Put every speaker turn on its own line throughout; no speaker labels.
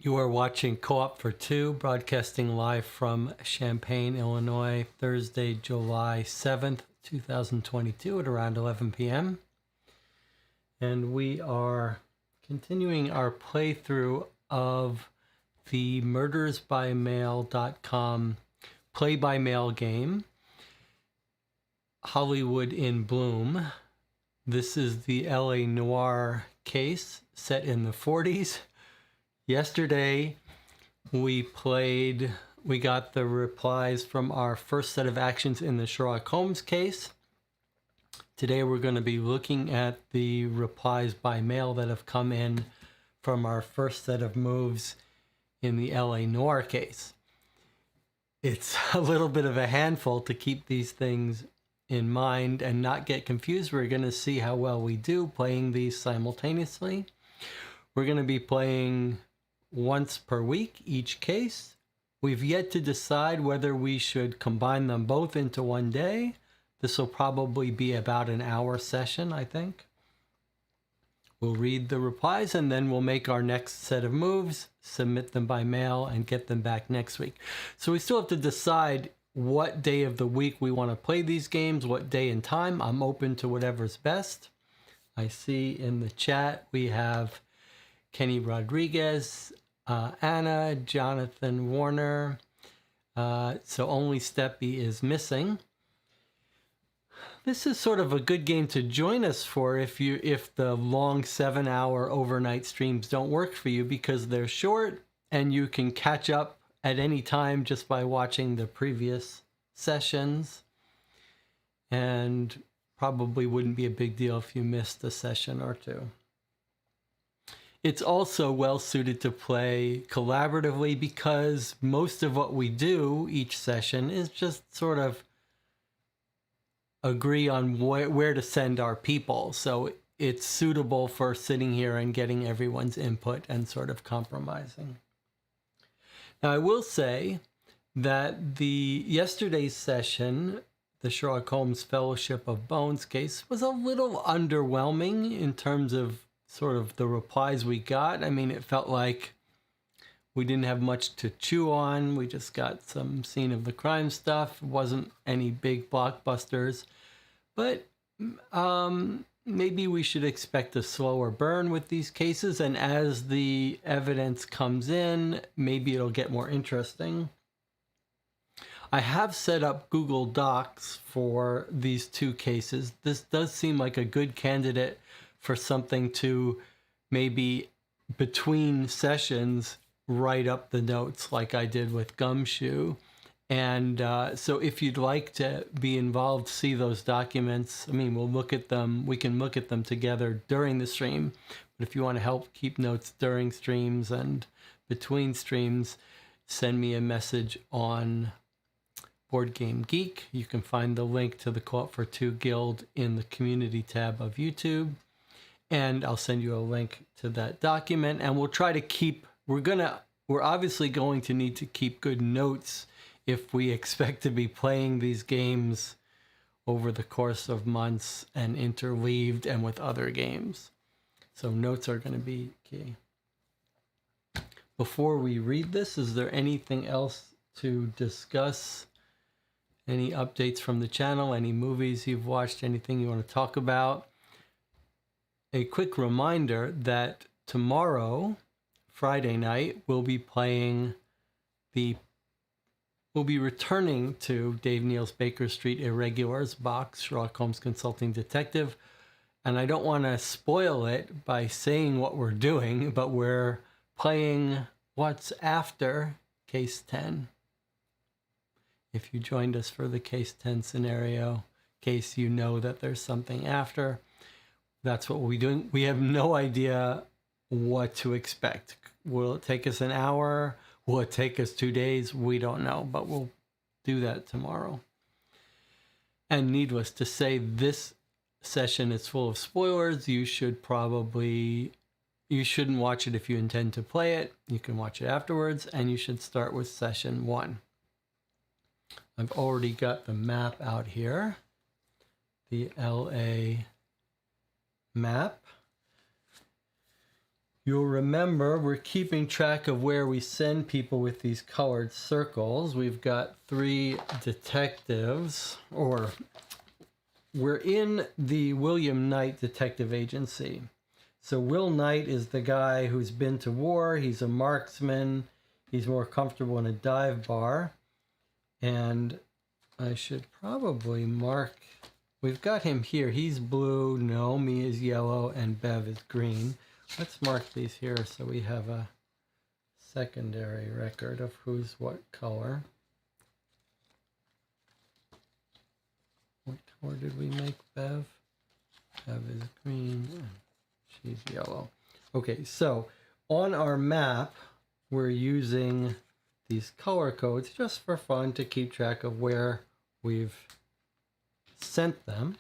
You are watching Co-op for Two, broadcasting live from Champaign, Illinois, Thursday, July 7th, 2022 at around 11 p.m. And we are continuing our playthrough of the murdersbymail.com play-by-mail game, Hollywood in Bloom. This is the LA.Noire case set in the 40s. Yesterday, we got the replies from our first set of actions in the Sherlock Holmes case. Today, we're going to be looking at the replies by mail that have come in from our first set of moves in the LA.Noire case. It's a little bit of a handful to keep these things in mind and not get confused. We're going to see how well we do playing these simultaneously. We're going to be playing once per week each case. We've yet to decide whether we should combine them both into one day. This will probably be about an hour session, I think. We'll read the replies and then we'll make our next set of moves, submit them by mail, and get them back next week. So we still have to decide what day of the week we want to play these games, what day and time. I'm open to whatever's best. I see in the chat we have Kenny Rodriguez, Anna, Jonathan Warner. So only Steppy is missing. This is sort of a good game to join us for if the long 7-hour overnight streams don't work for you, because they're short and you can catch up at any time just by watching the previous sessions, and probably wouldn't be a big deal if you missed a session or two. It's also well suited to play collaboratively because most of what we do each session is just sort of agree on where to send our people. So it's suitable for sitting here and getting everyone's input and sort of compromising. Now, I will say that yesterday's session, the Sherlock Holmes Fellowship of Bones case, was a little underwhelming in terms of sort of the replies we got. I mean, it felt like we didn't have much to chew on. We just got some scene of the crime stuff. It wasn't any big blockbusters, but maybe we should expect a slower burn with these cases. And as the evidence comes in, maybe it'll get more interesting. I have set up Google Docs for these two cases. This does seem like a good candidate for something to maybe between sessions write up the notes like I did with Gumshoe. And so if you'd like to be involved, see those documents. I mean, we'll look at them. We can look at them together during the stream. But if you want to help keep notes during streams and between streams, send me a message on Board Game Geek. You can find the link to the Co-op for Two Guild in the community tab of YouTube. And I'll send you a link to that document. And we'll try to keep, we're obviously going to need to keep good notes if we expect to be playing these games over the course of months and interleaved and with other games. So notes are going to be key. Before we read this, is there anything else to discuss? Any updates from the channel? Any movies you've watched? Anything you want to talk about? A quick reminder that tomorrow, Friday night, we'll be returning to Dave Neal's Baker Street Irregulars box, Sherlock Holmes Consulting Detective. And I don't want to spoil it by saying what we're doing, but we're playing what's after Case 10. If you joined us for the Case 10 scenario, in case you know that there's something after, that's what we'll be doing. We have no idea what to expect. Will it take us an hour? Will it take us 2 days? We don't know, but we'll do that tomorrow. And needless to say, this session is full of spoilers. You shouldn't watch it if you intend to play it. You can watch it afterwards, and you should start with session 1. I've already got the map out here, the LA map. You'll remember we're keeping track of where we send people with these colored circles. We've got 3 detectives, or we're in the William Knight Detective Agency. So Will Knight is the guy who's been to war. He's a marksman. He's more comfortable in a dive bar. And I should probably mark, we've got him here. He's blue, Naomi is yellow, and Bev is green. Let's mark these here so we have a secondary record of who's what color. What color did we make Bev? Bev is green, she's yellow. Okay, so on our map, we're using these color codes just for fun to keep track of where we've sent them.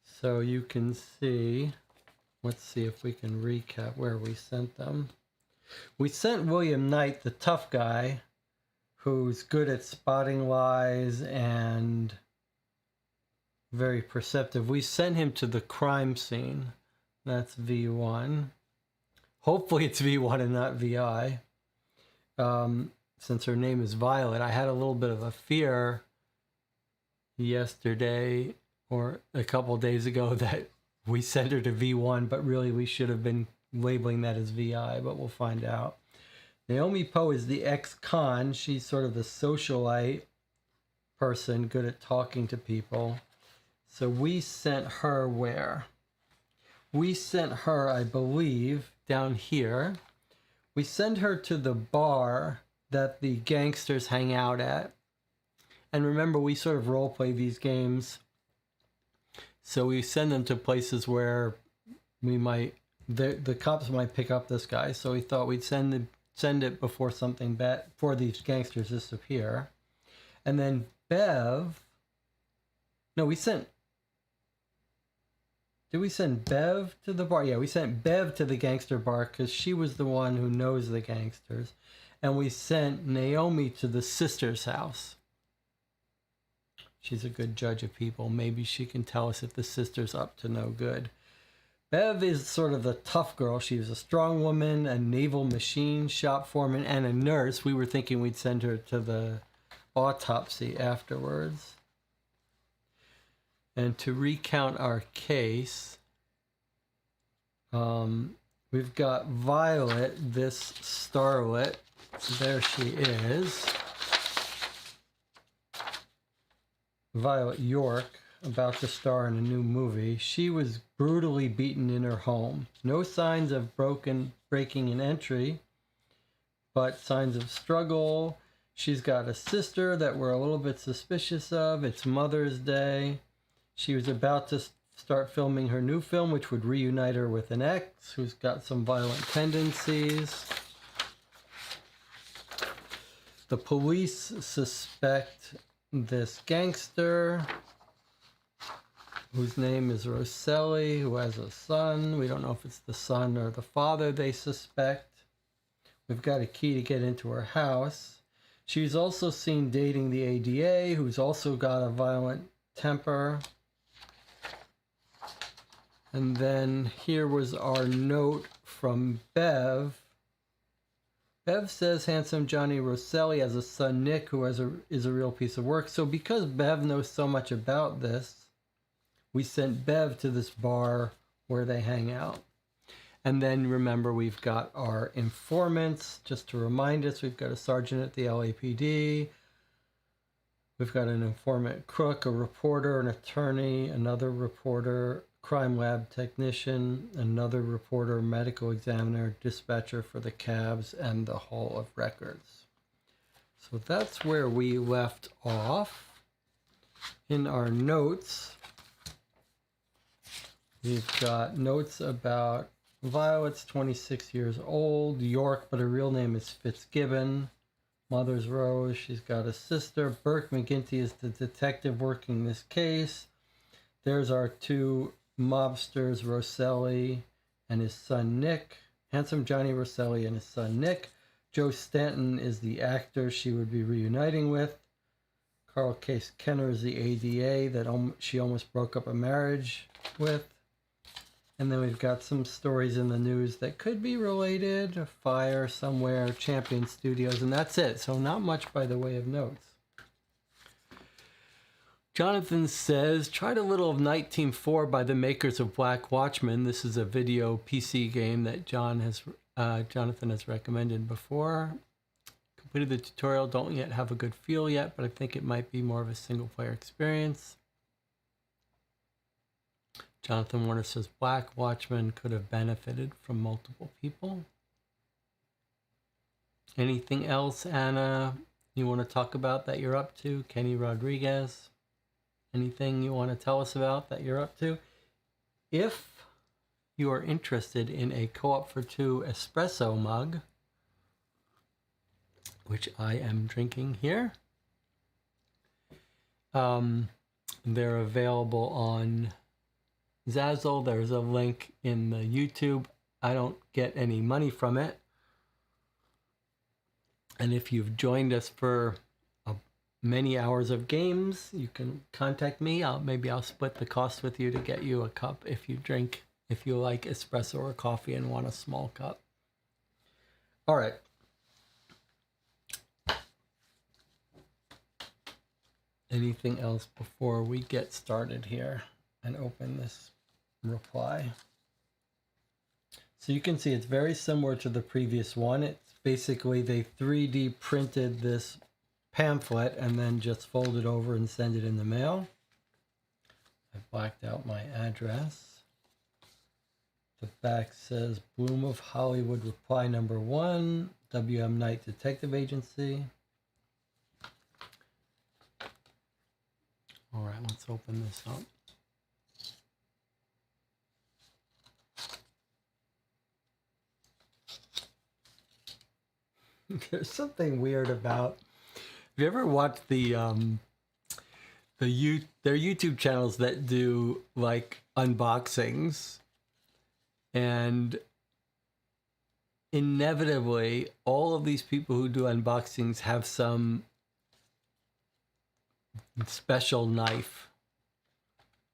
So you can see, let's see if we can recap where we sent them. We sent William Knight, the tough guy, who's good at spotting lies and very perceptive. We sent him to the crime scene. That's V1. Hopefully it's V1 and not VI. Since her name is Violet, I had a little bit of a fear yesterday or a couple days ago that we sent her to V1, but really we should have been labeling that as VI, but we'll find out. Naomi Poe is the ex-con. She's sort of the socialite person, good at talking to people. So we sent her where? We sent her, I believe, down here. We send her to the bar that the gangsters hang out at. And remember, we sort of role play these games. So we send them to places where we might, the cops might pick up this guy. So we thought we'd send it before something bad, before these gangsters disappear. And then Bev, no, did we send Bev to the bar? Yeah, we sent Bev to the gangster bar because she was the one who knows the gangsters. And we sent Naomi to the sister's house. She's a good judge of people. Maybe she can tell us if the sister's up to no good. Bev is sort of the tough girl. She was a strong woman, a naval machine shop foreman, and a nurse. We were thinking we'd send her to the autopsy afterwards. And to recount our case, we've got Violet, this starlet. There she is. Violet York, about to star in a new movie. She was brutally beaten in her home. No signs of breaking and entry, but signs of struggle. She's got a sister that we're a little bit suspicious of. It's Mother's Day. She was about to start filming her new film, which would reunite her with an ex who's got some violent tendencies. The police suspect this gangster whose name is Rosselli, who has a son. We don't know if it's the son or the father they suspect. We've got a key to get into her house. She's also seen dating the ADA, who's also got a violent temper. And then here was our note from Bev. Bev says handsome Johnny Rosselli has a son, Nick, who is a real piece of work. So because Bev knows so much about this, we sent Bev to this bar where they hang out. And then remember, we've got our informants. Just to remind us, we've got a sergeant at the LAPD. We've got an informant crook, a reporter, an attorney, another reporter, crime lab technician, another reporter, medical examiner, dispatcher for the cabs, and the Hall of Records. So that's where we left off. In our notes, we've got notes about Violet's 26 years old, York, but her real name is Fitzgibbon. Mother's Rose. She's got a sister. Burke McGinty is the detective working this case. There's our two mobsters, Rosselli and his son Nick. Handsome Johnny Rosselli and his son Nick. Joe Stanton is the actor she would be reuniting with. Carl Case Kenner is the ADA that she almost broke up a marriage with. And then we've got some stories in the news that could be related. A fire somewhere, Champion Studios, and that's it. So not much by the way of notes. Jonathan says, tried a little of Night Team 4 by the makers of Black Watchman. This is a video PC game that Jonathan has recommended before. Completed the tutorial, don't yet have a good feel yet, but I think it might be more of a single player experience. Jonathan Warner says Black Watchman could have benefited from multiple people. Anything else, Anna, you want to talk about that you're up to? Kenny Rodriguez, anything you want to tell us about that you're up to? If you are interested in a Co-op for Two espresso mug, which I am drinking here, they're available on Zazzle. There's a link in the YouTube. I don't get any money from it. And if you've joined us for many hours of games, you can contact me. Maybe I'll split the cost with you to get you a cup if you like espresso or coffee and want a small cup. All right. Anything else before we get started here and open this reply? So you can see it's very similar to the previous one. It's basically they 3D printed this pamphlet and then just fold it over and send it in the mail. I blacked out my address. The back says Bloom of Hollywood reply number 1, WM Knight Detective Agency. All right, let's open this up. There's something weird about. Have you ever watched their YouTube channels that do like unboxings, and inevitably all of these people who do unboxings have some special knife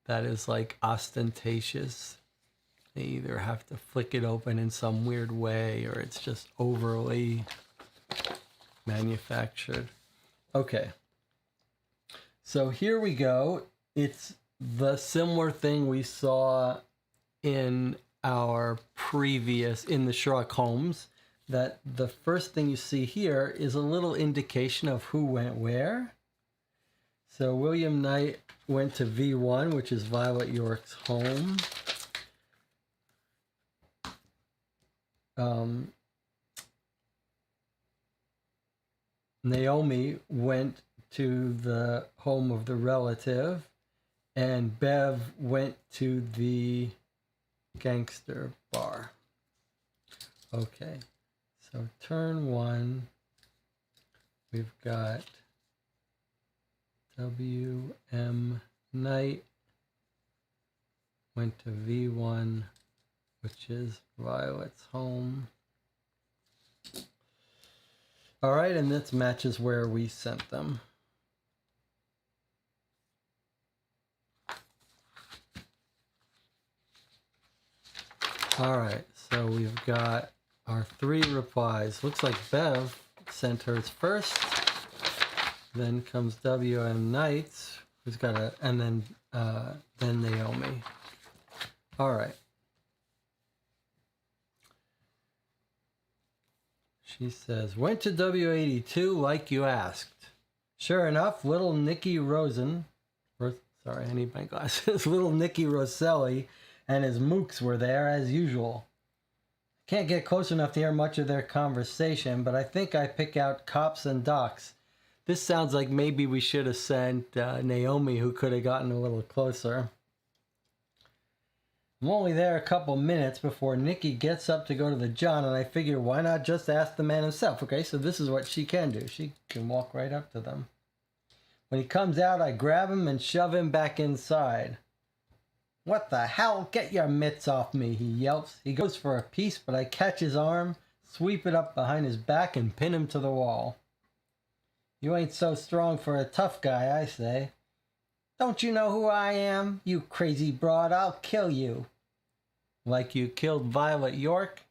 that is like ostentatious They either have to flick it open in some weird way or it's just overly manufactured. Okay. So here we go. It's the similar thing we saw in our previous, in the Sherlock Holmes, that the first thing you see here is a little indication of who went where. So William Knight went to V1, which is Violet York's home. Naomi went to the home of the relative, and Bev went to the gangster bar. Okay, so turn one, we've got W.M. Knight went to V1, which is Violet's home. All right, and this matches where we sent them. All right, so we've got our 3 replies. Looks like Bev sent hers first. Then comes W.M. Knight's, who's got a, and then Naomi. All right. She says, went to W82 like you asked. Sure enough, little Nicky Rosen, sorry, I need my glasses, little Nicky Rosselli and his mooks were there as usual. Can't get close enough to hear much of their conversation, but I think I pick out cops and docs. This sounds like maybe we should have sent Naomi, who could have gotten a little closer. I'm only there a couple minutes before Nikki gets up to go to the John, and I figure why not just ask the man himself? Okay, so this is what she can do. She can walk right up to them. When he comes out, I grab him and shove him back inside. What the hell? Get your mitts off me, he yelps. He goes for a piece, but I catch his arm, sweep it up behind his back, and pin him to the wall. You ain't so strong for a tough guy, I say. Don't you know who I am? You crazy broad, I'll kill you. Like you killed Violet York?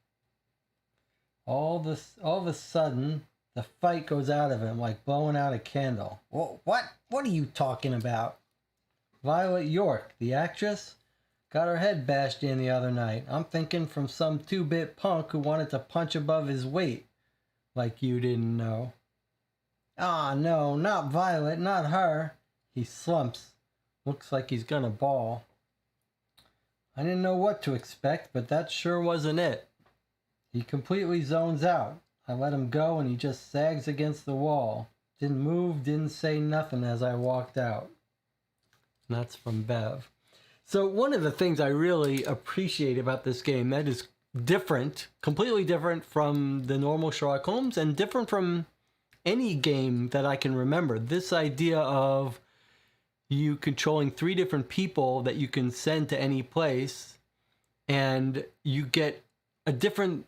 All of a sudden, the fight goes out of him like blowing out a candle. What? What are you talking about? Violet York, the actress, got her head bashed in the other night. I'm thinking from some 2-bit punk who wanted to punch above his weight. Like you didn't know. Ah, no, not Violet, not her. He slumps. Looks like he's gonna bawl. I didn't know what to expect, but that sure wasn't it. He completely zones out. I let him go and he just sags against the wall. Didn't move, didn't say nothing as I walked out. And that's from Bev. So one of the things I really appreciate about this game that is different, completely different from the normal Sherlock Holmes and different from any game that I can remember. This idea of you controlling 3 different people that you can send to any place, and you get a different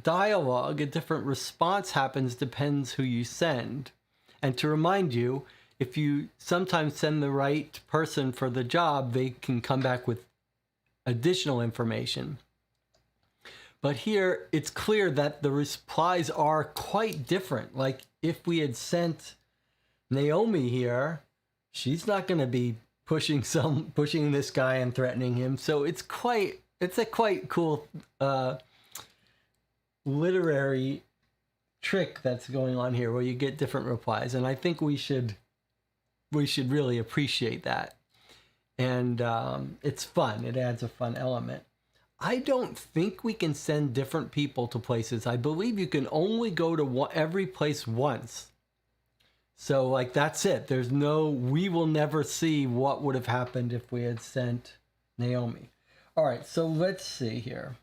dialogue, a different response happens, depends who you send. And to remind you, if you sometimes send the right person for the job, they can come back with additional information. But here, it's clear that the replies are quite different. Like, if we had sent Naomi here, she's not going to be pushing this guy and threatening him. So it's a quite cool literary trick that's going on here, where you get different replies, and I think we should really appreciate that. And it's fun. It adds a fun element. I don't think we can send different people to places. I believe you can only go to every place once. So, like, that's it. We will never see what would have happened if we had sent Naomi. All right, so let's see here.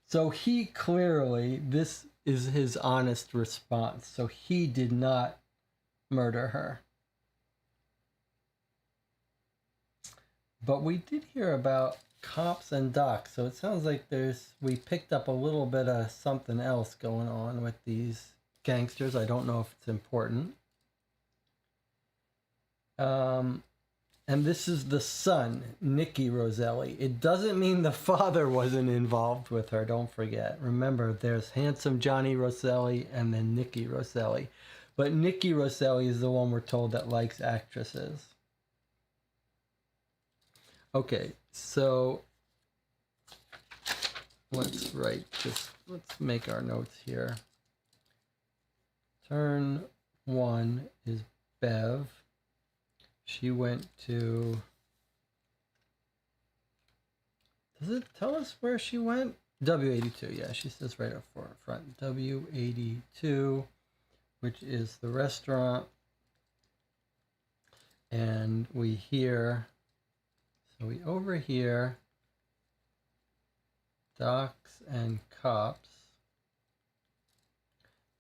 So he clearly, this is his honest response. So he did not murder her. But we did hear about cops and docs, so it sounds like we picked up a little bit of something else going on with these gangsters. I don't know if it's important. And this is the son, Nicky Rosselli. It doesn't mean the father wasn't involved with her, don't forget. Remember, there's handsome Johnny Rosselli and then Nicky Rosselli. But Nicky Rosselli is the one we're told that likes actresses. Okay, so let's make our notes here. Turn 1 is Bev. She went to... Does it tell us where she went? W82, yeah, she says right up front. W82, which is the restaurant. And we hear... So we overhear docs and cops.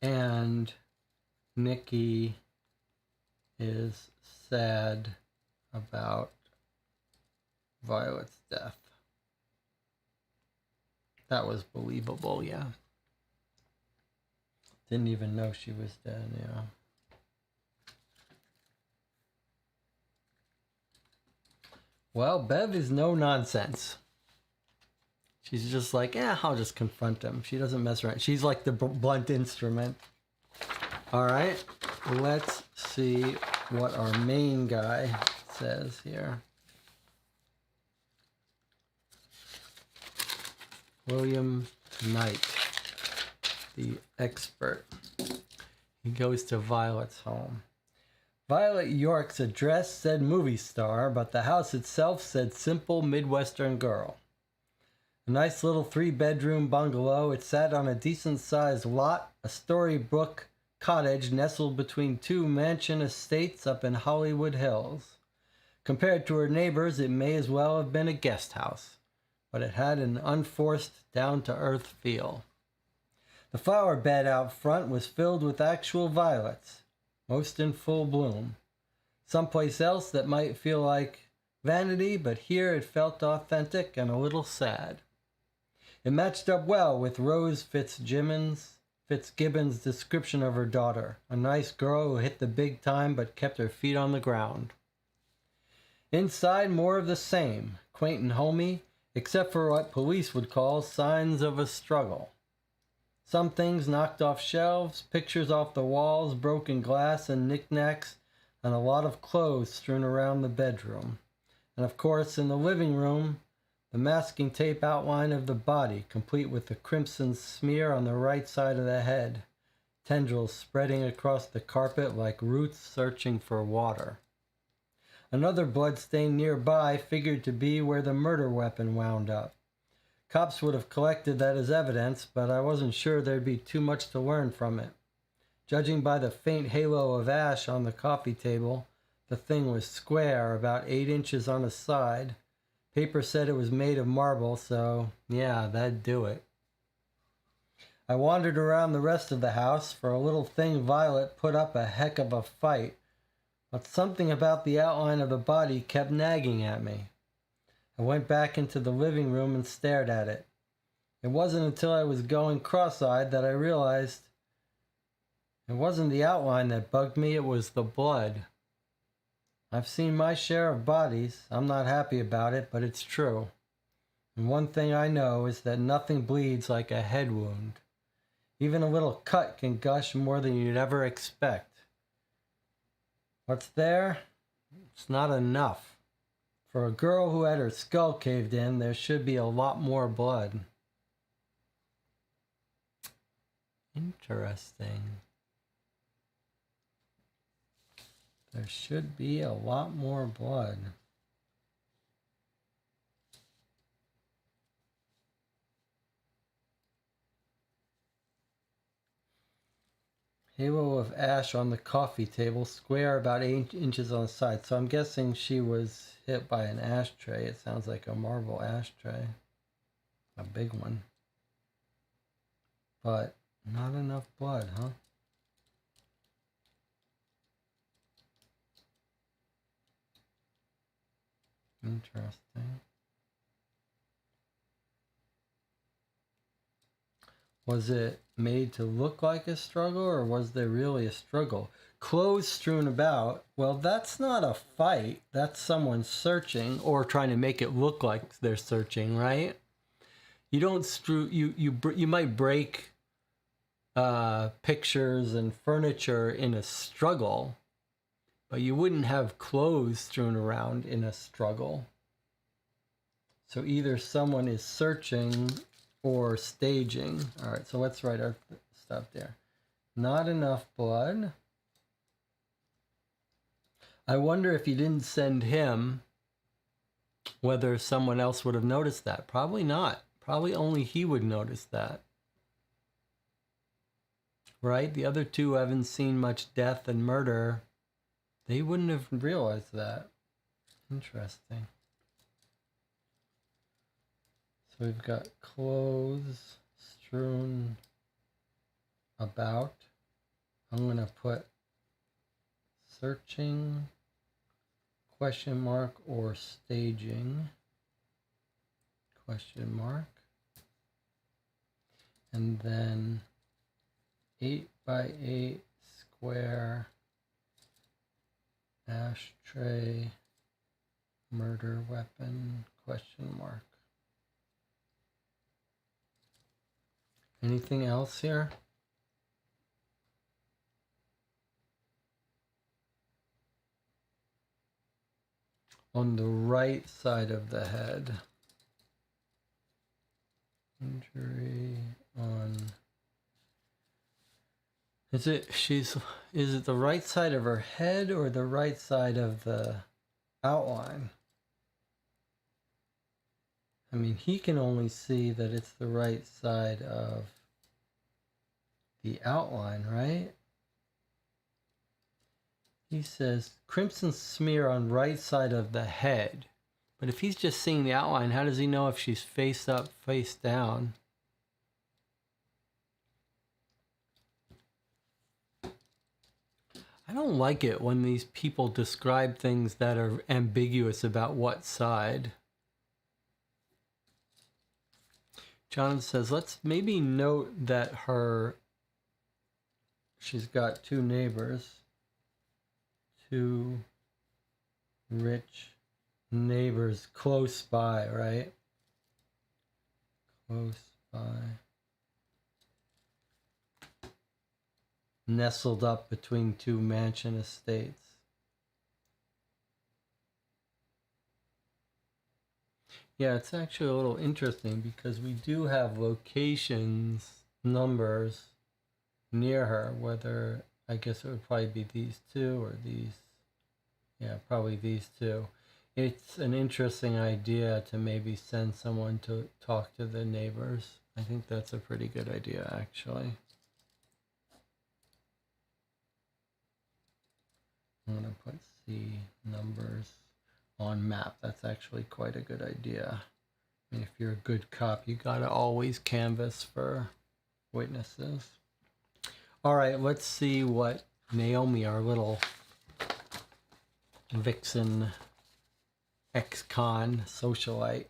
And Nicky is sad about Violet's death. That was believable, yeah. Didn't even know she was dead, yeah. Well, Bev is no nonsense. She's just like, I'll just confront him. She doesn't mess around. She's like the blunt instrument. All right, let's see what our main guy says here. William Knight, the expert. He goes to Violet's home. Violet York's address said movie star, but the house itself said simple Midwestern girl. A nice little 3-bedroom bungalow. It sat on a decent-sized lot, a storybook cottage nestled between 2 mansion estates up in Hollywood Hills. Compared to her neighbors, it may as well have been a guest house, but it had an unforced, down-to-earth feel. The flower bed out front was filled with actual violets, most in full bloom. Someplace else that might feel like vanity, but here it felt authentic and a little sad. It matched up well with Rose Fitzgibbon's description of her daughter, a nice girl who hit the big time but kept her feet on the ground. Inside, more of the same, quaint and homey, except for what police would call signs of a struggle. Some things knocked off shelves, pictures off the walls, broken glass and knickknacks, and a lot of clothes strewn around the bedroom. And of course, in the living room, the masking tape outline of the body, complete with the crimson smear on the right side of the head, tendrils spreading across the carpet like roots searching for water. Another bloodstain nearby figured to be where the murder weapon wound up. Cops would have collected that as evidence, but I wasn't sure there'd be too much to learn from it. Judging by the faint halo of ash on the coffee table, the thing was square, about 8 inches on a side. Paper said it was made of marble, so yeah, that'd do it. I wandered around the rest of the house. For a little thing, Violet put up a heck of a fight, but something about the outline of the body kept nagging at me. I went back into the living room and stared at it. It wasn't until I was going cross-eyed that I realized it wasn't the outline that bugged me, it was the blood. I've seen my share of bodies. I'm not happy about it, but it's true. And one thing I know is that nothing bleeds like a head wound. Even a little cut can gush more than you'd ever expect. What's there? It's not enough. For a girl who had her skull caved in, there should be a lot more blood. Interesting. There should be a lot more blood. Halo of ash on the coffee table, square about 8 inches on the side. So I'm guessing she was hit by an ashtray. It sounds like a marble ashtray. A big one. But not enough blood, huh? Interesting. Was it made to look like a struggle, or was there really a struggle? Clothes strewn about. Well, that's not a fight. That's someone searching or trying to make it look like they're searching, right? You don't strew. You might break pictures and furniture in a struggle, but you wouldn't have clothes strewn around in a struggle. So either someone is searching or staging. All right, so let's write our stuff there. Not enough blood. I wonder if you didn't send him, whether someone else would have noticed that. Probably not. Probably only he would notice that. Right? The other two haven't seen much death and murder. They wouldn't have realized that. Interesting. So we've got clothes strewn about. I'm going to put searching, question mark, or staging, question mark. And then 8 by 8 square ashtray murder weapon, question mark. Anything else here? On the right side of the head. Injury on. Is it the right side of her head or the right side of the outline? I mean, he can only see that it's the right side of the outline, right? He says crimson smear on right side of the head. But if he's just seeing the outline, how does he know if she's face up, face down? I don't like it when these people describe things that are ambiguous about what side. John says, let's maybe note that she's got two neighbors, two rich neighbors close by, right? Close by. Nestled up between two mansion estates. Yeah, it's actually a little interesting because we do have locations, numbers near her, whether, I guess it would probably be these two or these. Yeah, probably these two. It's an interesting idea to maybe send someone to talk to the neighbors. I think that's a pretty good idea, actually. I'm going to put C numbers on map. That's actually quite a good idea. I mean, if you're a good cop, you got to always canvass for witnesses. All right, let's see what Naomi, our little vixen ex-con socialite,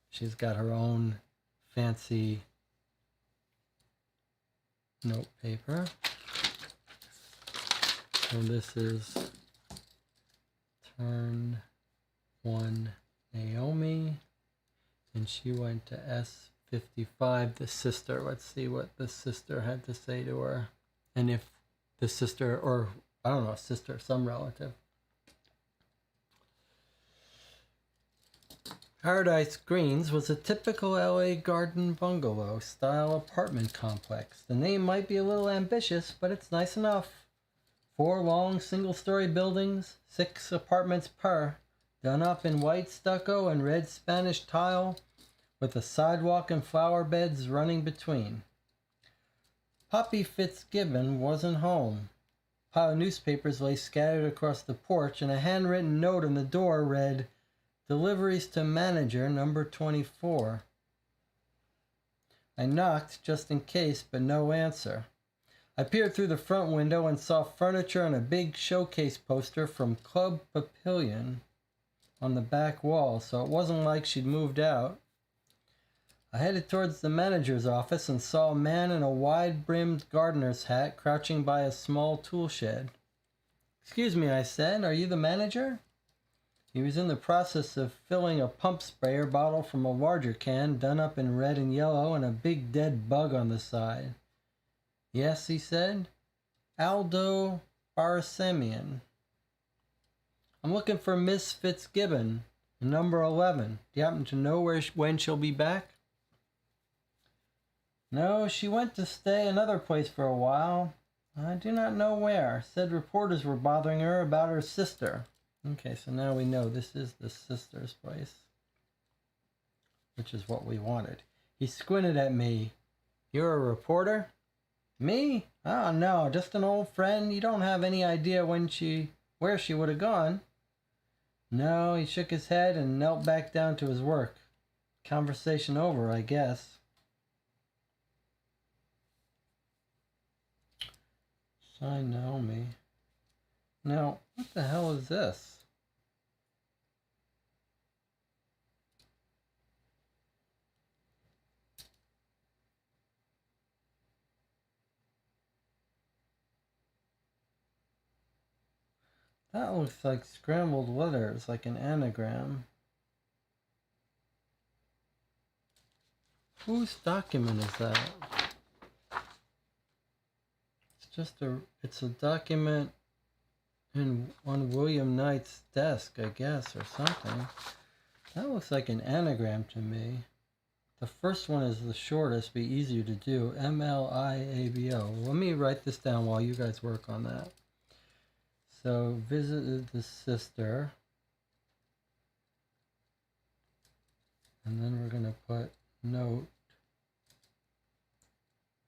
she's got her own fancy note paper. So this is turn 1 Naomi, and she went to S55, the sister. Let's see what the sister had to say to her, and if the sister, or I don't know, sister, some relative. Paradise Greens was a typical LA garden bungalow style apartment complex. The name might be a little ambitious, but it's nice enough. 4 long single-story buildings, 6 apartments per, done up in white stucco and red Spanish tile, with a sidewalk and flower beds running between. Poppy Fitzgibbon wasn't home. A pile of newspapers lay scattered across the porch, and a handwritten note on the door read, "Deliveries to manager number 24. I knocked just in case, but no answer. I peered through the front window and saw furniture and a big showcase poster from Club Papillion on the back wall, so it wasn't like she'd moved out. I headed towards the manager's office and saw a man in a wide-brimmed gardener's hat crouching by a small tool shed. "Excuse me," I said, "are you the manager?" He was in the process of filling a pump sprayer bottle from a larger can done up in red and yellow and a big dead bug on the side. "Yes," he said. "Aldo Barsamian. I'm looking for Miss Fitzgibbon, number 11. Do you happen to know when she'll be back?" "No, she went to stay another place for a while. I do not know where. Said reporters were bothering her about her sister." Okay, so now we know this is the sister's place, which is what we wanted. He squinted at me. "You're a reporter?" "Me? Oh, no, just an old friend. You don't have any idea where she would have gone?" No, he shook his head and knelt back down to his work. Conversation over, I guess. I know me. Now, what the hell is this? That looks like scrambled letters, like an anagram. Whose document is that? It's a document on William Knight's desk, I guess, or something. That looks like an anagram to me. The first one is the shortest, be easier to do. MLIABO. Let me write this down while you guys work on that. So, visited the sister. And then we're going to put note,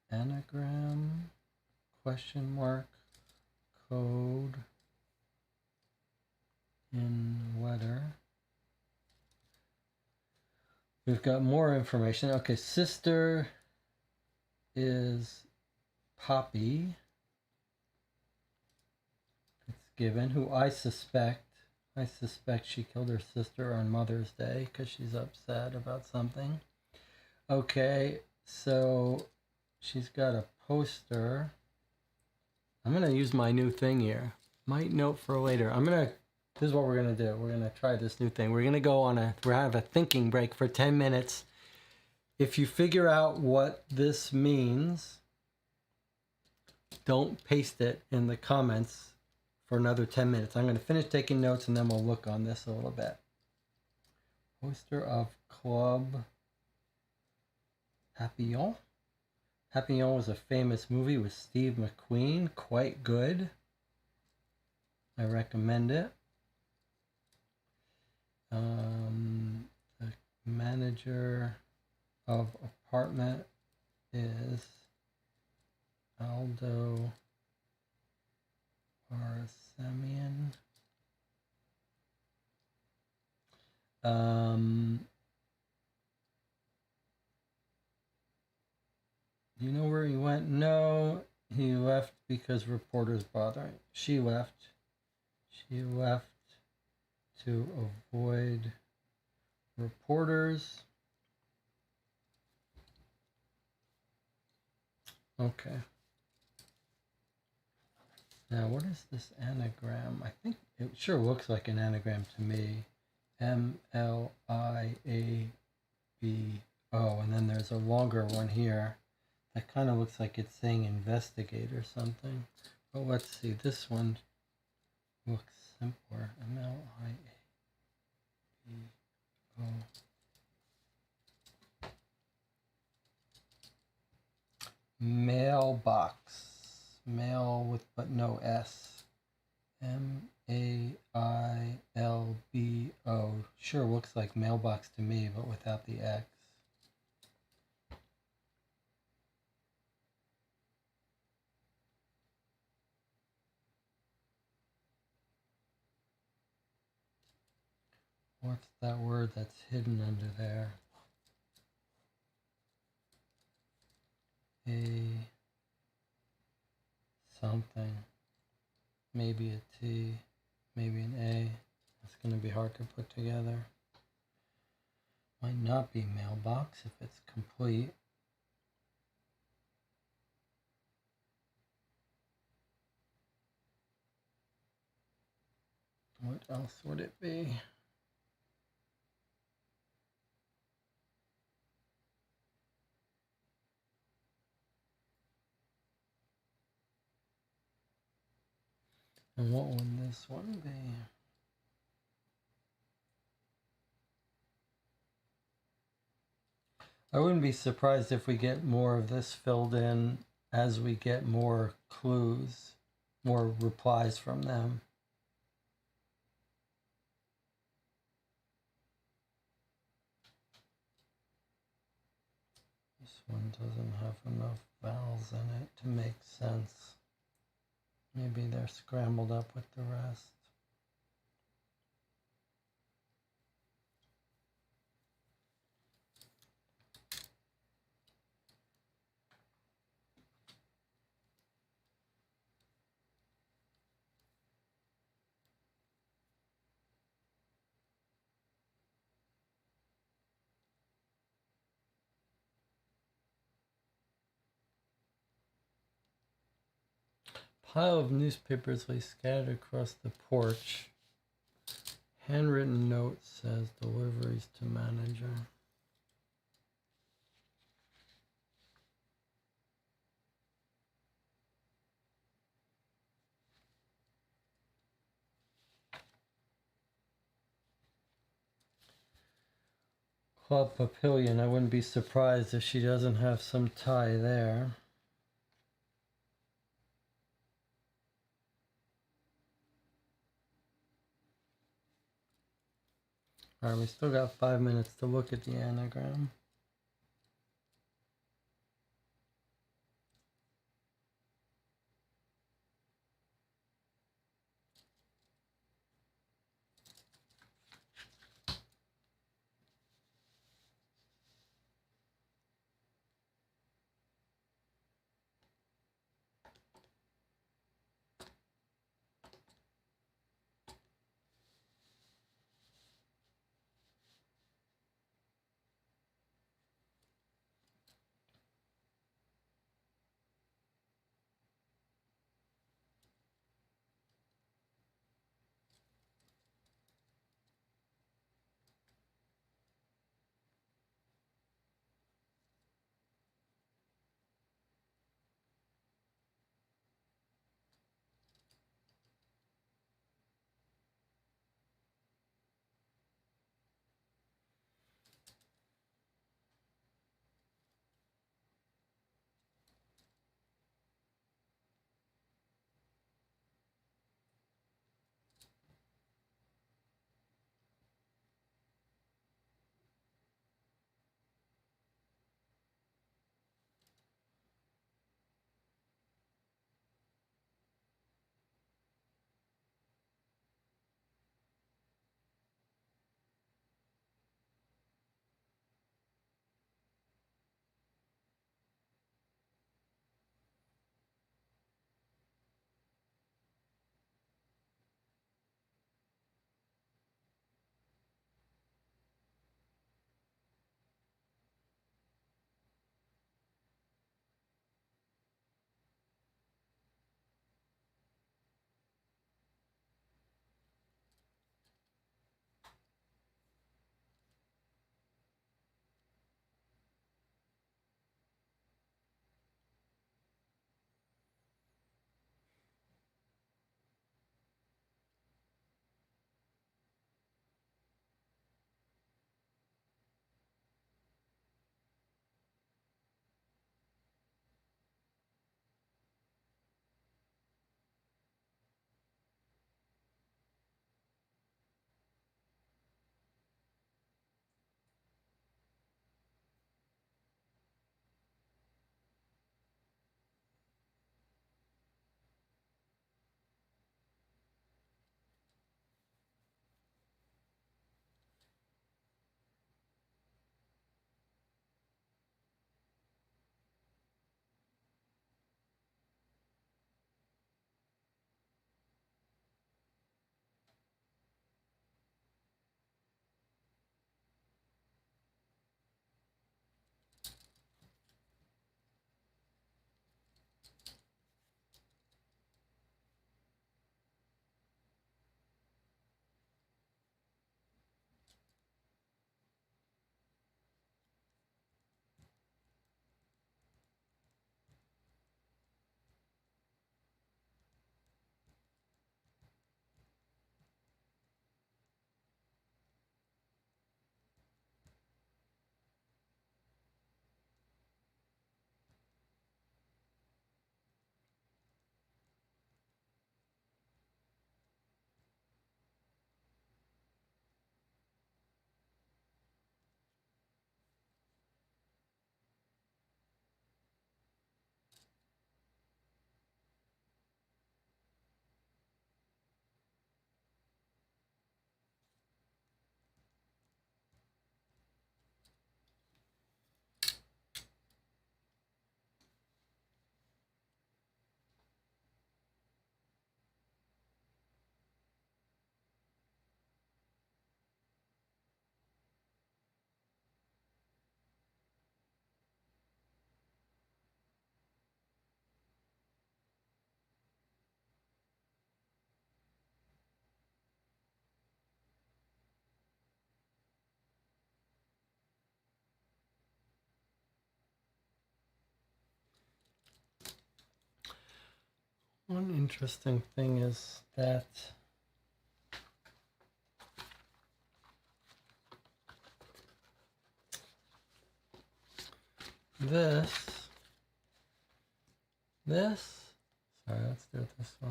anagram, question mark, code, in letter. We've got more information. Okay, sister is Poppy. It's given, who I suspect she killed her sister on Mother's Day because she's upset about something. Okay, so she's got a poster. I'm going to use my new thing here. Might note for later. This is what we're going to do. We're going to try this new thing. We're going to go on we're going to have a thinking break for 10 minutes. If you figure out what this means, don't paste it in the comments for another 10 minutes. I'm going to finish taking notes and then we'll look on this a little bit. Poster of Club Papillon. Papillon was a famous movie with Steve McQueen. Quite good. I recommend it. The manager of apartment is Aldo Barsamian. Do you know where he went? No, he left because reporters bothering. She left to avoid reporters. Okay. Now, what is this anagram? I think it sure looks like an anagram to me. MLIABO. And then there's a longer one here. That kind of looks like it's saying investigate or something. But let's see. This one looks simpler. MLIABO. Mailbox. Mail with but no S. MAILBO. Sure looks like mailbox to me, but without the X. What's that word that's hidden under there? A something. Maybe a T, maybe an A. It's going to be hard to put together. Might not be mailbox if it's complete. What else would it be? And what would this one be? I wouldn't be surprised if we get more of this filled in as we get more clues, more replies from them. This one doesn't have enough vowels in it to make sense. Maybe they're scrambled up with the rest. Pile of newspapers lay scattered across the porch. Handwritten note says deliveries to manager. Club Papillion, I wouldn't be surprised if she doesn't have some tie there. Alright, we still got 5 minutes to look at the anagram. One interesting thing is that this, sorry, let's do it this way.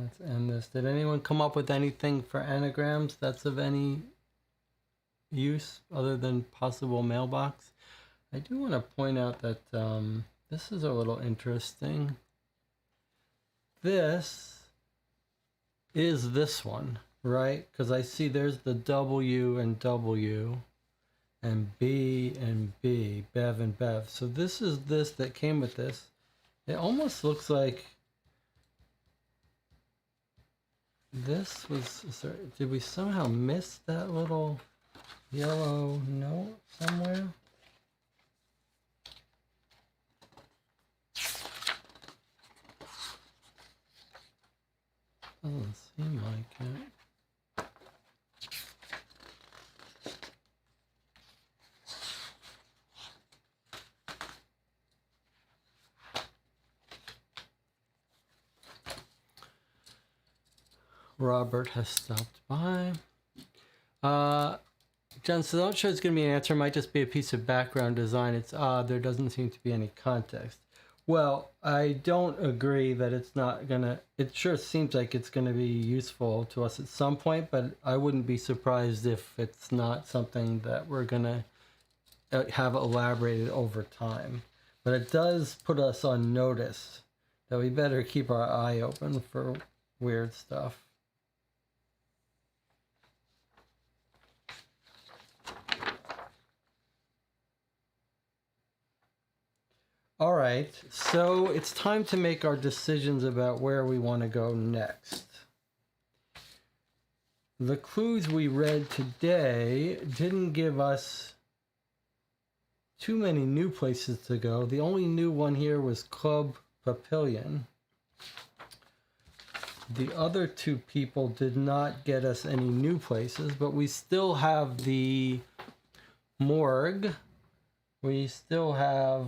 Let's end this. Did anyone come up with anything for anagrams that's of any use other than possible mailbox? I do want to point out that this is a little interesting. This is this one, right? Because I see there's the W and W and B and B, Bev and Bev. So this is this that came with this. It almost looks like this was, sorry, did we somehow miss that little yellow note somewhere? Doesn't seem like it. Robert has stopped by. Jen, so don't sure it's going to be an answer. It might just be a piece of background design. It's odd. There doesn't seem to be any context. Well, I don't agree that it's not going to... It sure seems like it's going to be useful to us at some point, but I wouldn't be surprised if it's not something that we're going to have elaborated over time. But it does put us on notice that we better keep our eye open for weird stuff. All right, so it's time to make our decisions about where we want to go next. The clues we read today didn't give us too many new places to go. The only new one here was Club Papillion. The other two people did not get us any new places, but we still have the morgue. We still have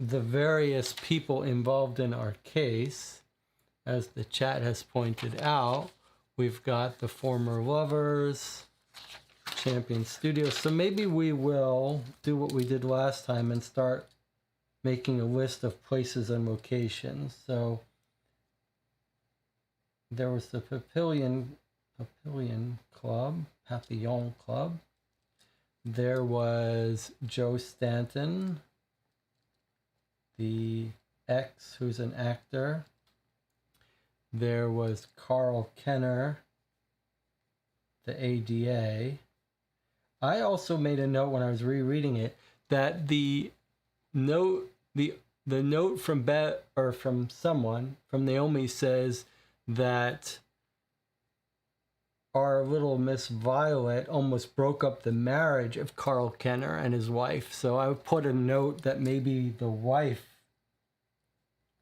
the various people involved in our case. As the chat has pointed out, we've got the former lovers, Champion Studios. So maybe we will do what we did last time and start making a list of places and locations. So there was the Papillon Club, Papillon Club. There was Joe Stanton, the ex, who's an actor. There was Carl Kenner, the ADA. I also made a note when I was rereading it that the note, the note from from someone, from Naomi, says that our little Miss Violet almost broke up the marriage of Carl Kenner and his wife. So I would put a note that maybe the wife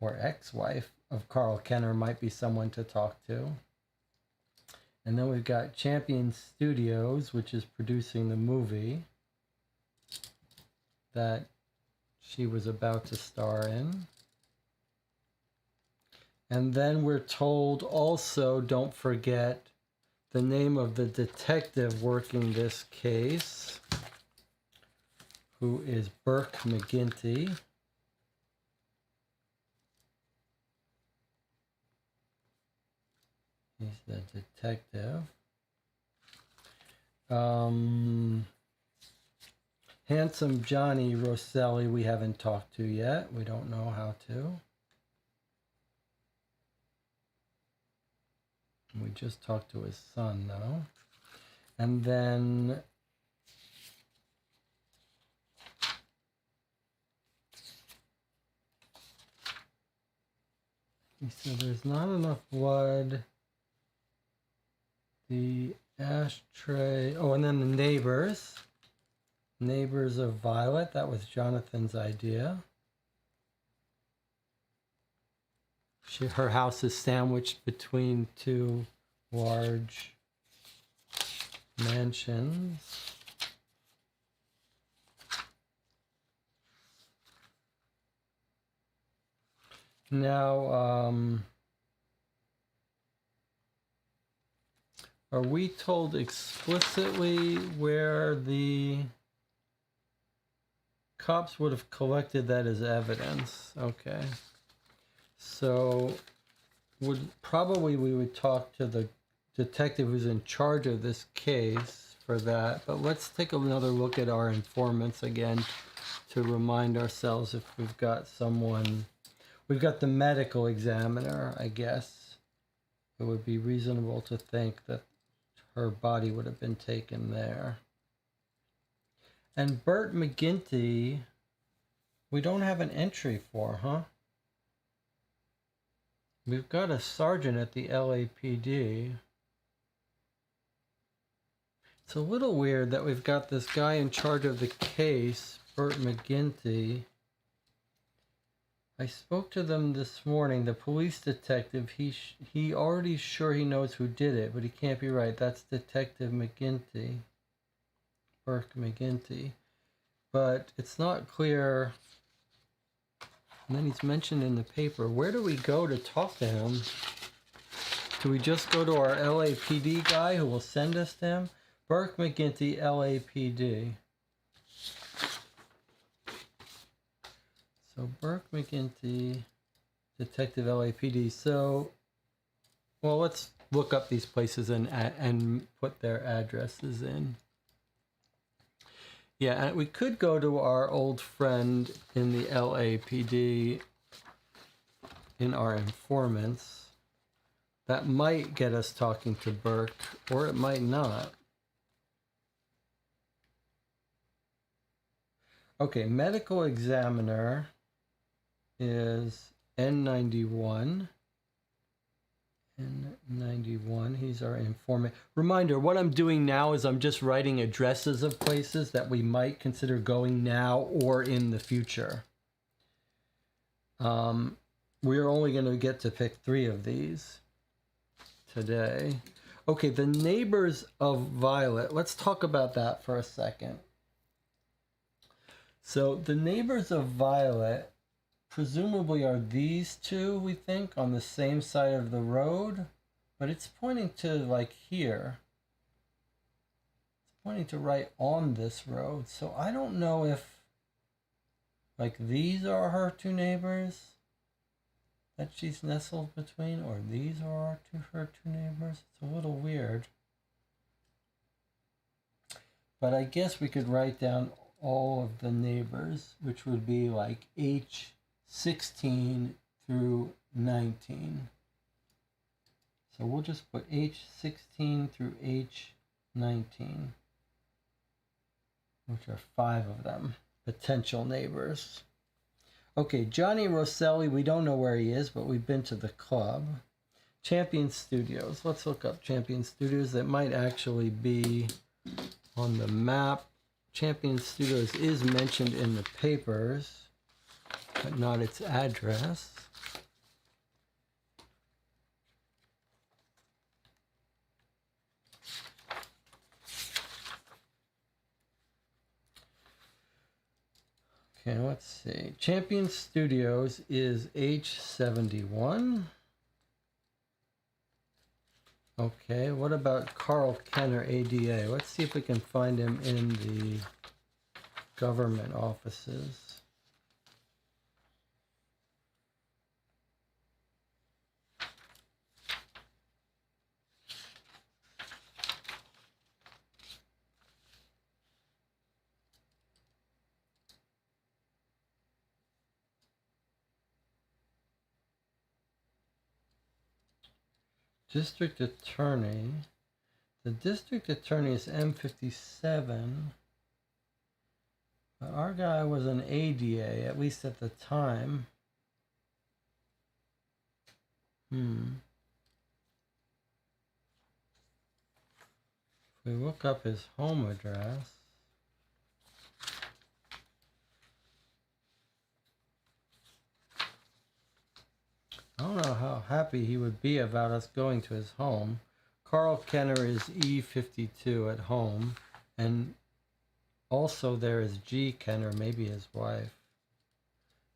or ex-wife of Carl Kenner might be someone to talk to. And then we've got Champion Studios, which is producing the movie that she was about to star in. And then we're told also, don't forget the name of the detective working this case, who is Burke McGinty. He's the detective. Handsome Johnny Rosselli we haven't talked to yet. We don't know how to. We just talked to his son, though. And then he said there's not enough blood. The ashtray. Oh, and then the neighbors. Neighbors of Violet. That was Jonathan's idea. Her house is sandwiched between two large mansions. Now, are we told explicitly where the cops would have collected that as evidence? Okay. So we would talk to the detective who's in charge of this case for that. But let's take another look at our informants again to remind ourselves if we've got someone. We've got the medical examiner, I guess. It would be reasonable to think that her body would have been taken there. And Bert McGinty, we don't have an entry for, huh? We've got a sergeant at the LAPD. It's a little weird that we've got this guy in charge of the case, Bert McGinty. I spoke to them this morning. The police detective, he already sure he knows who did it, but he can't be right. That's Detective McGinty, Burke McGinty. But it's not clear. And then he's mentioned in the paper. Where do we go to talk to him? Do we just go to our LAPD guy who will send us to him? Burke McGinty, LAPD. So Burke McGinty, Detective LAPD. So, well, let's look up these places and put their addresses in. Yeah, and we could go to our old friend in the LAPD in our informants. That might get us talking to Burke, or it might not. Okay, medical examiner is N91. N91, he's our informant. Reminder, what I'm doing now is I'm just writing addresses of places that we might consider going now or in the future. We're only going to get to pick 3 of these today. Okay, the neighbors of Violet. Let's talk about that for a second. So the neighbors of Violet presumably are these 2, we think, on the same side of the road, but it's pointing to like here. It's pointing to right on this road. So I don't know if like these are her 2 neighbors that she's nestled between, or these are her 2 neighbors. It's a little weird. But I guess we could write down all of the neighbors, which would be like H16 through 19. So we'll just put H16 through H19, which are 5 of them, potential neighbors. Okay, Johnny Rosselli, we don't know where he is, but we've been to the club. Champion Studios. Let's look up Champion Studios. That might actually be on the map. Champion Studios is mentioned in the papers, but not its address. Okay, let's see. Champion Studios is H71. Okay, what about Carl Kenner, ADA? Let's see if we can find him in the government offices. District Attorney. The District Attorney is M57. But our guy was an ADA, at least at the time. If we look up his home address. I don't know how happy he would be about us going to his home. Carl Kenner is E52 at home, and also there is G. Kenner, maybe his wife.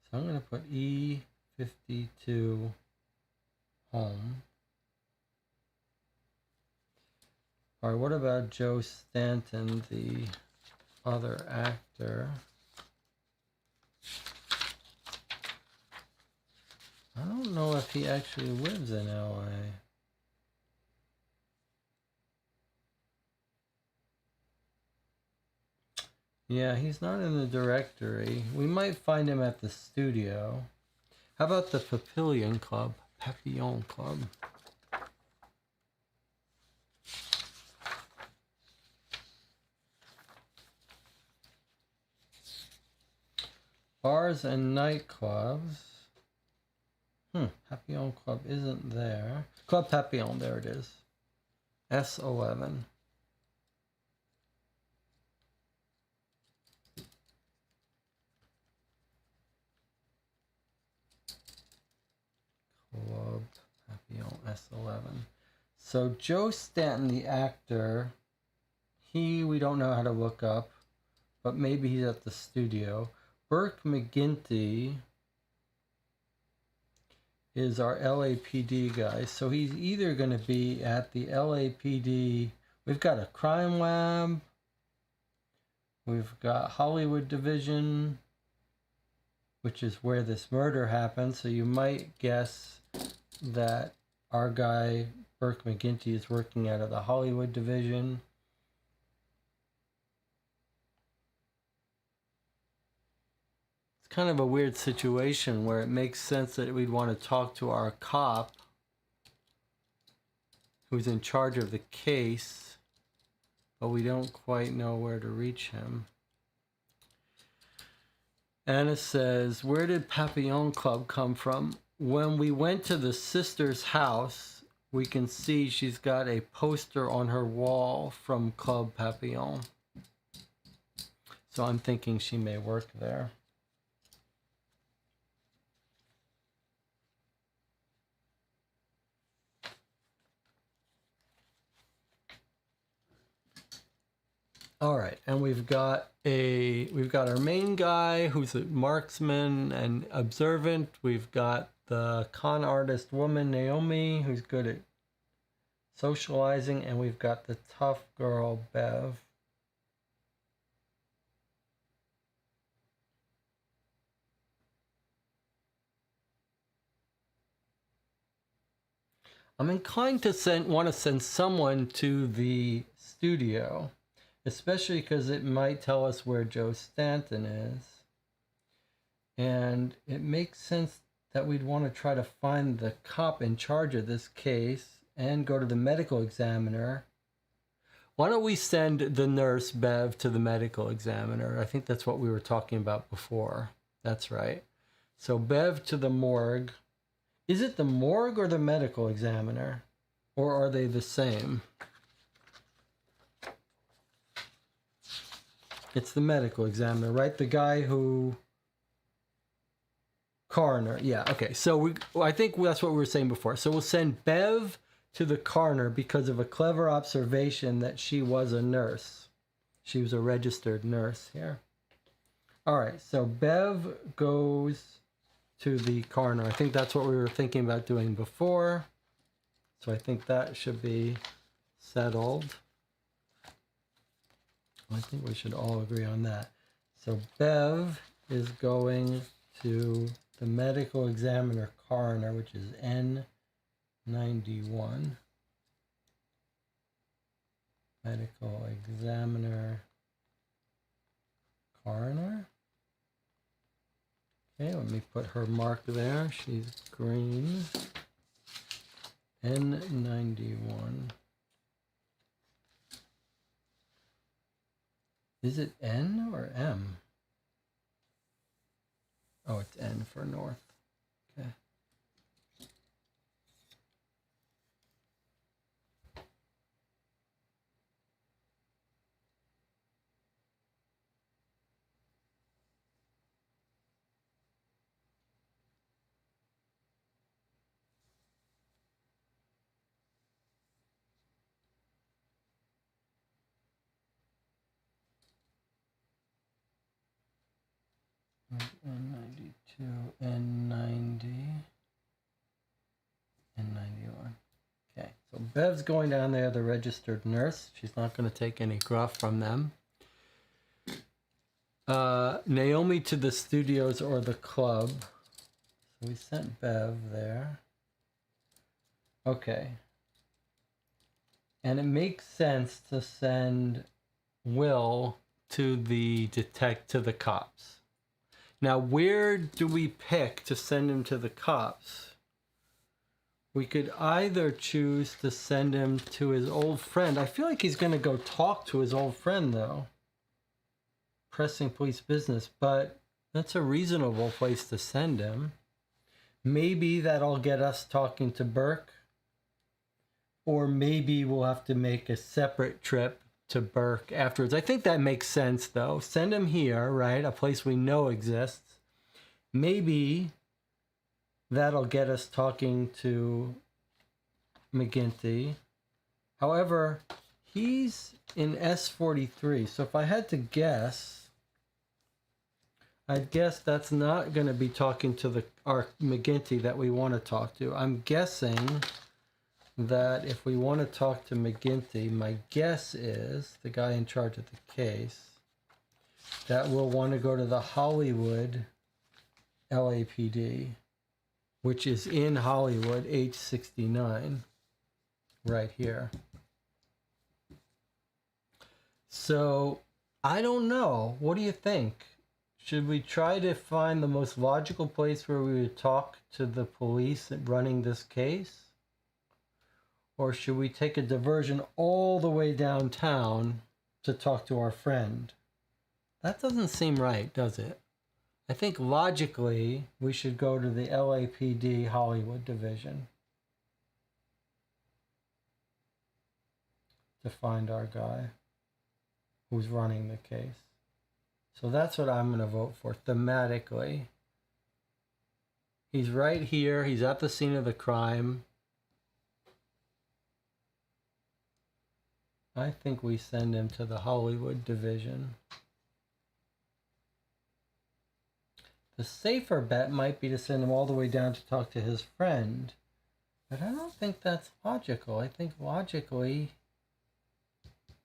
So I'm going to put E52 52 home. All right, what about Joe Stanton, the other actor? I don't know if he actually lives in LA. Yeah, he's not in the directory. We might find him at the studio. How about the Papillon Club? Papillon Club. Bars and nightclubs. Papillon Club isn't there. Club Papillon, there it is. S11. Club Papillon S11. So Joe Stanton, the actor, we don't know how to look up, but maybe he's at the studio. Burke McGinty is our LAPD guy, so he's either going to be at the LAPD. We've got a crime lab. We've got Hollywood Division, which is where this murder happened. So you might guess that our guy, Burke McGinty, is working out of the Hollywood Division. It's kind of a weird situation where it makes sense that we'd want to talk to our cop who's in charge of the case, but we don't quite know where to reach him. Anna says, where did Papillon Club come from? When we went to the sister's house, we can see she's got a poster on her wall from Club Papillon. So I'm thinking she may work there. All right, and we've got our main guy who's a marksman and observant. We've got the con artist woman Naomi, who's good at socializing, and we've got the tough girl Bev. I'm inclined to want to send someone to the studio, especially because it might tell us where Joe Stanton is. And it makes sense that we'd want to try to find the cop in charge of this case and go to the medical examiner. Why don't we send the nurse, Bev, to the medical examiner? I think that's what we were talking about before. That's right. So Bev to the morgue. Is it the morgue or the medical examiner? Or are they the same? It's the medical examiner, right? The guy who... Coroner, yeah, okay. So I think that's what we were saying before. So we'll send Bev to the coroner because of a clever observation that she was a nurse. She was a registered nurse here. All right, so Bev goes to the coroner. I think that's what we were thinking about doing before. So I think that should be settled. I think we should all agree on that. So Bev is going to the medical examiner coroner, which is N91. Medical examiner coroner. Okay, let me put her mark there. She's green. N91. Is it N or M? Oh, it's N for north. Okay. N92, N90, N91. Okay, so Bev's going down there, the registered nurse. She's not going to take any gruff from them. Naomi to the studios or the club. So we sent Bev there. Okay. And it makes sense to send Will to the cops. Now, where do we pick to send him to the cops? We could either choose to send him to his old friend. I feel like he's going to go talk to his old friend, though. Pressing police business, but that's a reasonable place to send him. Maybe that'll get us talking to Burke. Or maybe we'll have to make a separate trip to Burke afterwards. I think that makes sense, though. Send him here, right? A place we know exists. Maybe that'll get us talking to McGinty. However, he's in S43. So if I had to guess, I'd guess that's not going to be talking to our McGinty that we want to talk to. I'm guessing that if we want to talk to McGinty, my guess is, the guy in charge of the case, that we'll want to go to the Hollywood LAPD, which is in Hollywood, H69, right here. So, I don't know. What do you think? Should we try to find the most logical place where we would talk to the police running this case? Or should we take a diversion all the way downtown to talk to our friend? That doesn't seem right, does it? I think logically we should go to the LAPD Hollywood division to find our guy who's running the case. So that's what I'm going to vote for thematically. He's right here. He's at the scene of the crime. I think we send him to the Hollywood division. The safer bet might be to send him all the way down to talk to his friend. But I don't think that's logical. I think logically,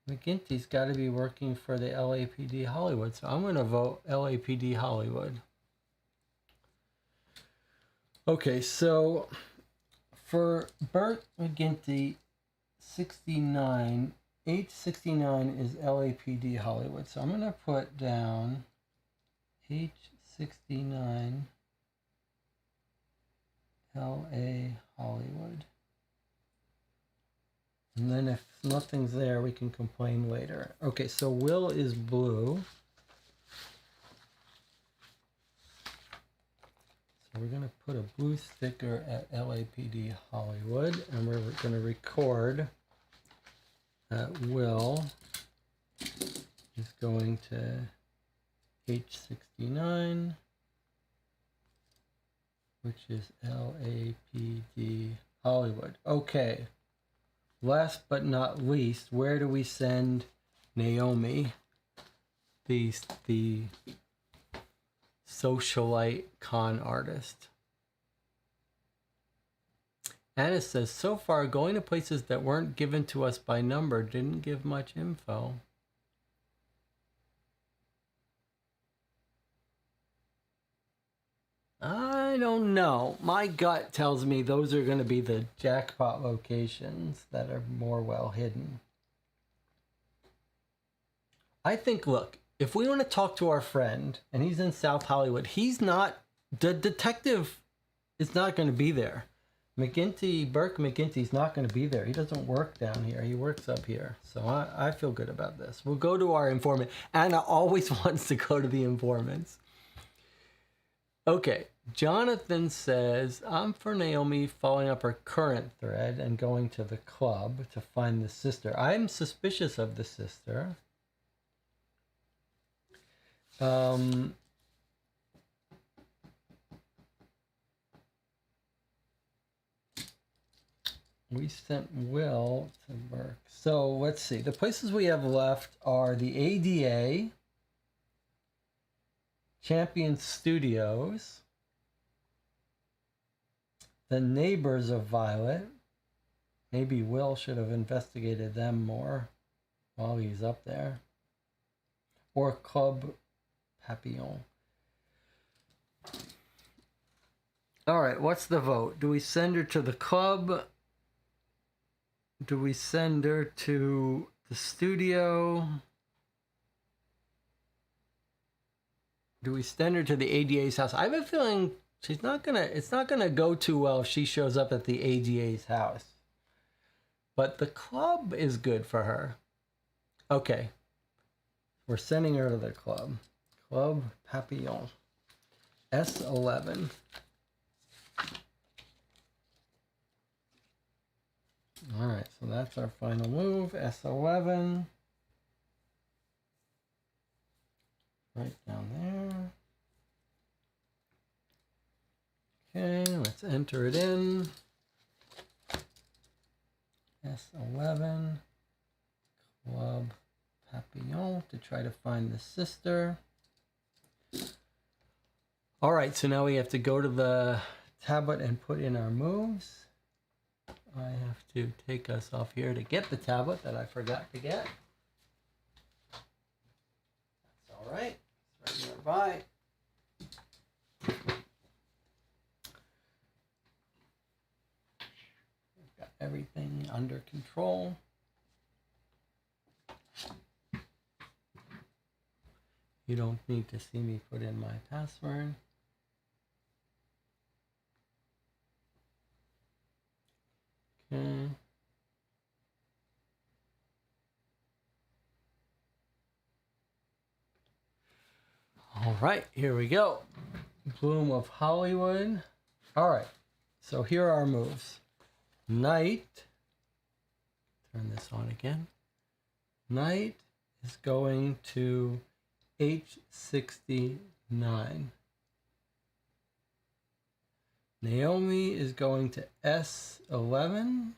McGinty's got to be working for the LAPD Hollywood. So I'm going to vote LAPD Hollywood. Okay, so for Burt McGinty, 69... H69 is LAPD Hollywood. So I'm going to put down H69 LA Hollywood. And then if nothing's there, we can complain later. Okay, so Will is blue. So we're going to put a blue sticker at LAPD Hollywood, and we're going to record Will is going to H69, which is LAPD Hollywood. Okay. Last but not least, where do we send Naomi, the socialite con artist? Anna says, so far, going to places that weren't given to us by number didn't give much info. I don't know. My gut tells me those are going to be the jackpot locations that are more well hidden. I think, look, if we want to talk to our friend and he's in South Hollywood, the detective is not going to be there. Burke McGinty's not going to be there. He doesn't work down here. He works up here. So I feel good about this. We'll go to our informant. Anna always wants to go to the informants. Okay. Jonathan says, I'm for Naomi following up her current thread and going to the club to find the sister. I'm suspicious of the sister. We sent Will to Burke. So let's see. The places we have left are the ADA, Champion Studios, The Neighbors of Violet. Maybe Will should have investigated them more while he's up there. Or Club Papillon. All right, what's the vote? Do we send her to the club? Do we send her to the studio? Do we send her to the ADA's house? I have a feeling it's not gonna go too well if she shows up at the ADA's house. But the club is good for her. Okay. We're sending her to the club. Club Papillon. S11. All right, so that's our final move. S11. Right down there. Okay, let's enter it in. S11. Club Papillon to try to find the sister. All right, so now we have to go to the tablet and put in our moves. I have to take us off here to get the tablet that I forgot to get. That's all right. It's right nearby. We've got everything under control. You don't need to see me put in my password. Okay. All right, here we go. Bloom of Hollywood. All right, so here are our moves. Knight. Turn this on again. Knight is going to H69. Naomi is going to S11.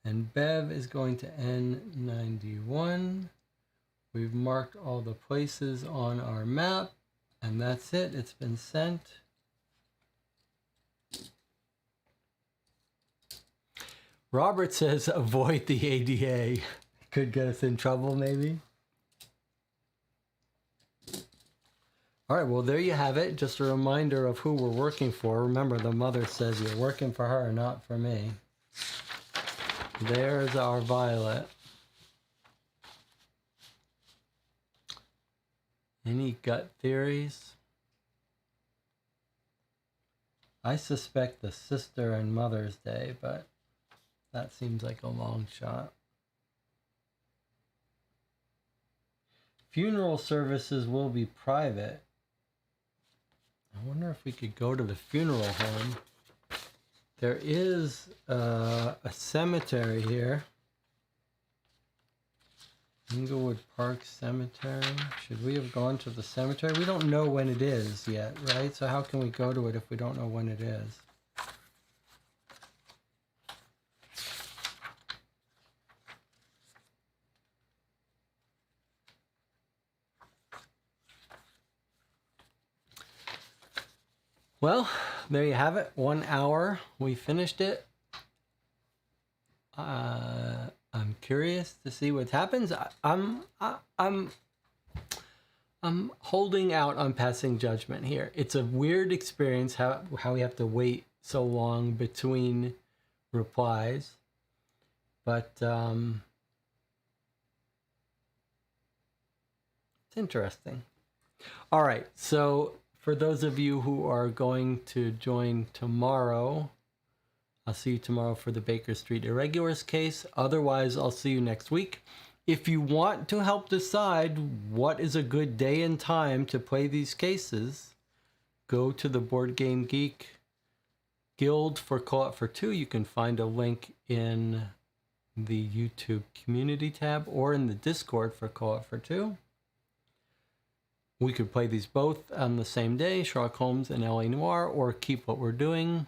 And Bev is going to N91. We've marked all the places on our map. And that's it. It's been sent. Robert says avoid the ADA. Could get us in trouble, maybe. All right, well, there you have it. Just a reminder of who we're working for. Remember, the mother says you're working for her, not for me. There's our Violet. Any gut theories? I suspect the sister and Mother's Day, but that seems like a long shot. Funeral services will be private. I wonder if we could go to the funeral home. There is a cemetery here. Inglewood Park Cemetery. Should we have gone to the cemetery? We don't know when it is yet, right? So how can we go to it if we don't know when it is? Well, there you have it. 1 hour. We finished it. I'm curious to see what happens. I'm holding out on passing judgment here. It's a weird experience how we have to wait so long between replies, but it's interesting. All right, so for those of you who are going to join tomorrow, I'll see you tomorrow for the Baker Street Irregulars case. Otherwise, I'll see you next week. If you want to help decide what is a good day and time to play these cases, go to the Board Game Geek Guild for Co-op for Two. You can find a link in the YouTube community tab or in the Discord for Co-op for Two. We could play these both on the same day, Sherlock Holmes and LA.Noire, or keep what we're doing.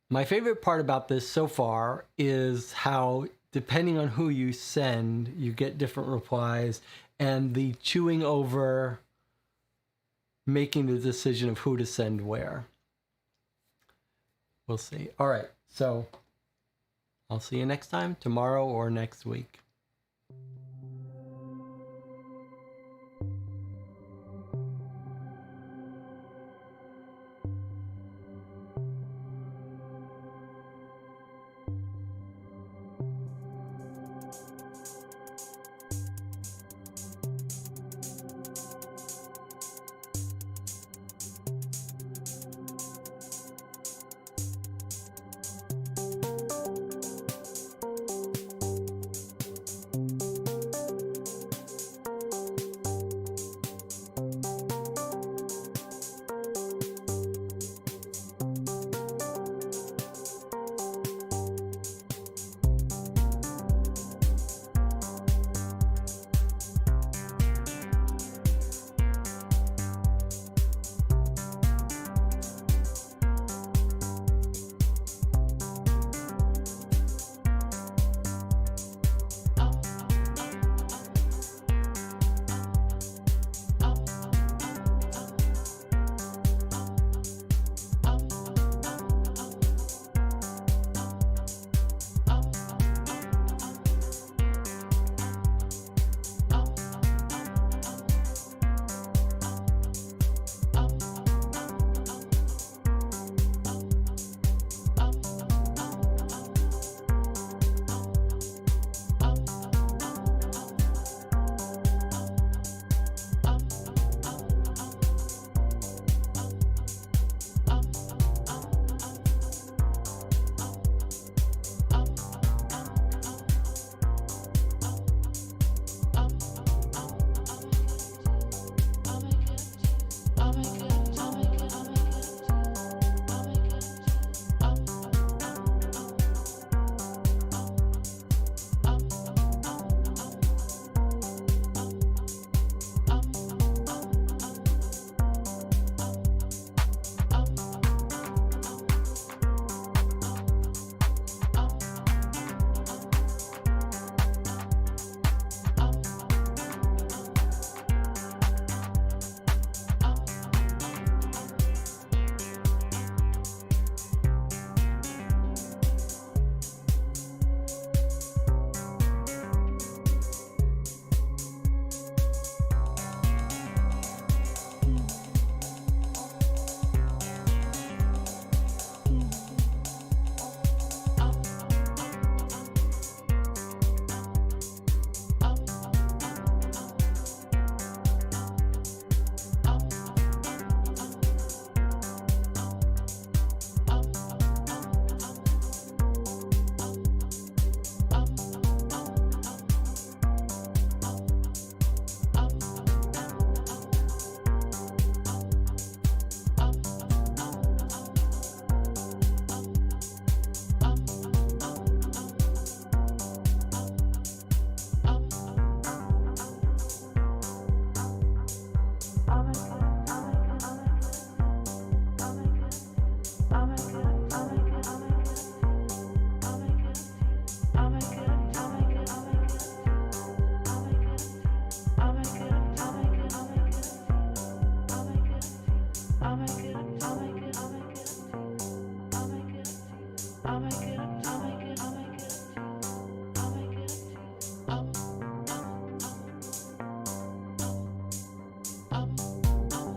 My favorite part about this so far is how depending on who you send, you get different replies, and the chewing over making the decision of who to send where. We'll see. All right, so I'll see you next time, tomorrow or next week.